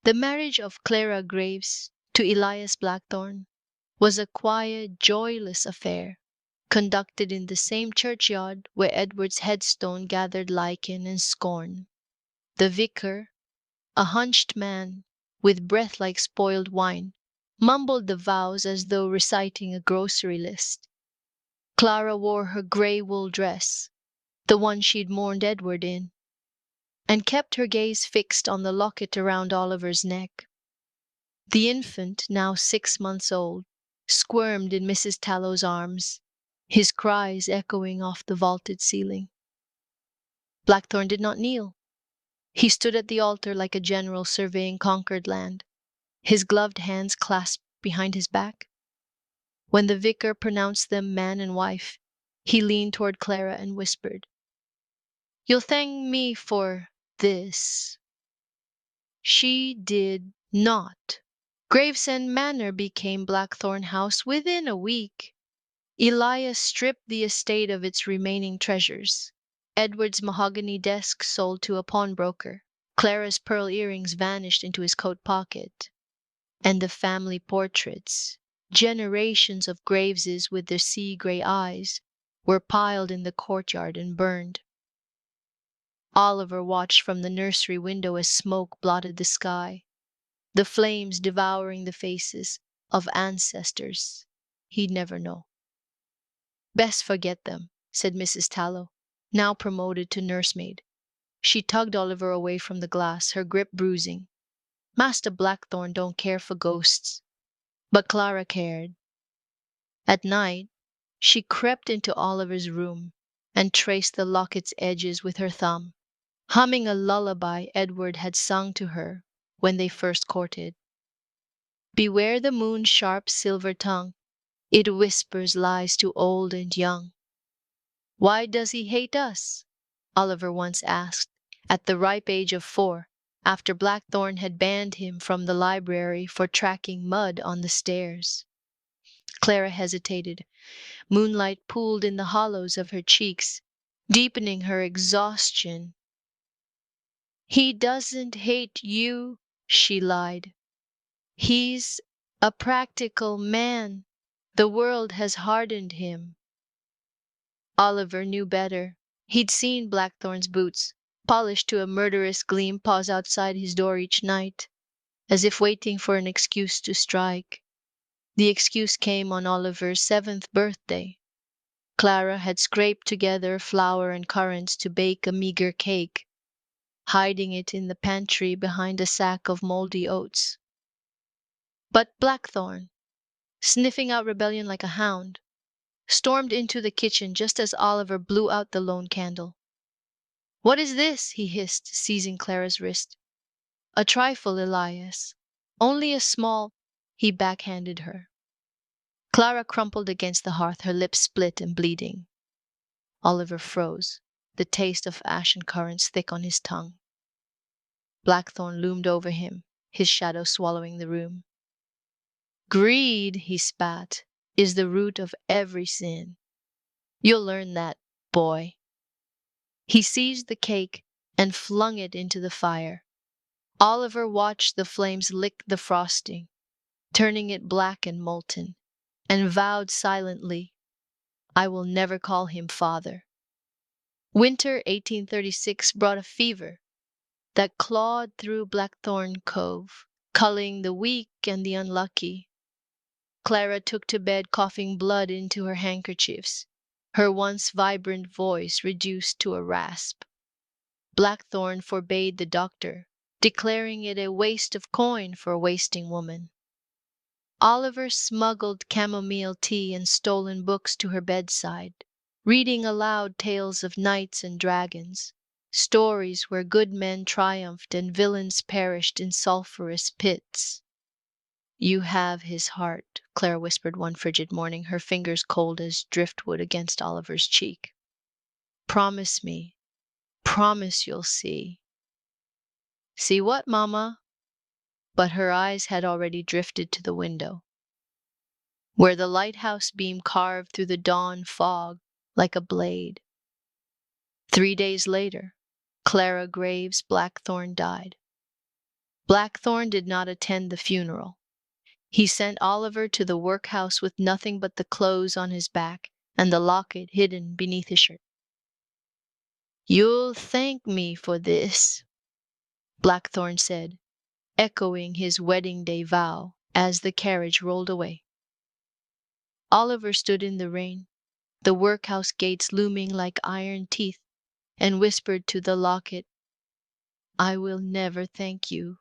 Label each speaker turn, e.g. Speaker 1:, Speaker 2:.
Speaker 1: The marriage of Clara Graves to Elias Blackthorn was a quiet, joyless affair, conducted in the same churchyard where Edward's headstone gathered lichen and scorn. The vicar, a hunched man with breath like spoiled wine, mumbled the vows as though reciting a grocery list. Clara wore her gray wool dress, the one she'd mourned Edward in, and kept her gaze fixed on the locket around Oliver's neck. The infant, now 6 months old, squirmed in Mrs. Tallow's arms, his cries echoing off the vaulted ceiling. Blackthorn did not kneel. He stood at the altar like a general surveying conquered land, his gloved hands clasped behind his back. When the vicar pronounced them man and wife, he leaned toward Clara and whispered, "You'll thank me for this." She did not. Gravesend Manor became Blackthorn House within a week. Elias stripped the estate of its remaining treasures. Edward's mahogany desk sold to a pawnbroker. Clara's pearl earrings vanished into his coat pocket. And the family portraits, generations of Graveses with their sea-gray eyes, were piled in the courtyard and burned. Oliver watched from the nursery window as smoke blotted the sky, the flames devouring the faces of ancestors he'd never know. "Best forget them," said Mrs. Tallow, now promoted to nursemaid. She tugged Oliver away from the glass, her grip bruising. Master Blackthorn don't care for ghosts, but Clara cared. At night, she crept into Oliver's room and traced the locket's edges with her thumb, humming a lullaby Edward had sung to her when they first courted. "Beware the moon's sharp silver tongue, it whispers lies to old and young." "Why does he hate us?" Oliver once asked, at the ripe age of 4, after Blackthorn had banned him from the library for tracking mud on the stairs. Clara hesitated. Moonlight pooled in the hollows of her cheeks, deepening her exhaustion. "He doesn't hate you," she lied. "He's a practical man. The world has hardened him." Oliver knew better. He'd seen Blackthorn's boots, polished to a murderous gleam, pause outside his door each night, as if waiting for an excuse to strike. The excuse came on Oliver's 7th birthday. Clara had scraped together flour and currants to bake a meager cake, hiding it in the pantry behind a sack of moldy oats. But Blackthorn, sniffing out rebellion like a hound, stormed into the kitchen just as Oliver blew out the lone candle. "What is this?" he hissed, seizing Clara's wrist. "A trifle, Elias. Only a small—" He backhanded her. Clara crumpled against the hearth, her lips split and bleeding. Oliver froze, the taste of ashen currants thick on his tongue. Blackthorn loomed over him, his shadow swallowing the room. "Greed," he spat, "is the root of every sin. You'll learn that, boy." He seized the cake and flung it into the fire. Oliver watched the flames lick the frosting, turning it black and molten, and vowed silently, "I will never call him father." Winter 1836 brought a fever that clawed through Blackthorn Cove, culling the weak and the unlucky. Clara took to bed coughing blood into her handkerchiefs, her once vibrant voice reduced to a rasp. Blackthorn forbade the doctor, declaring it a waste of coin for a wasting woman. Oliver smuggled chamomile tea and stolen books to her bedside, reading aloud tales of knights and dragons, stories where good men triumphed and villains perished in sulphurous pits. "You have his heart," Clara whispered one frigid morning, her fingers cold as driftwood against Oliver's cheek. "Promise me. Promise you'll see." "See what, Mama?" But her eyes had already drifted to the window, where the lighthouse beam carved through the dawn fog like a blade. 3 days later, Clara Graves Blackthorn died. Blackthorn did not attend the funeral. He sent Oliver to the workhouse with nothing but the clothes on his back and the locket hidden beneath his shirt. "You'll thank me for this," Blackthorn said, echoing his wedding day vow as the carriage rolled away. Oliver stood in the rain, the workhouse gates looming like iron teeth, and whispered to the locket, "I will never thank you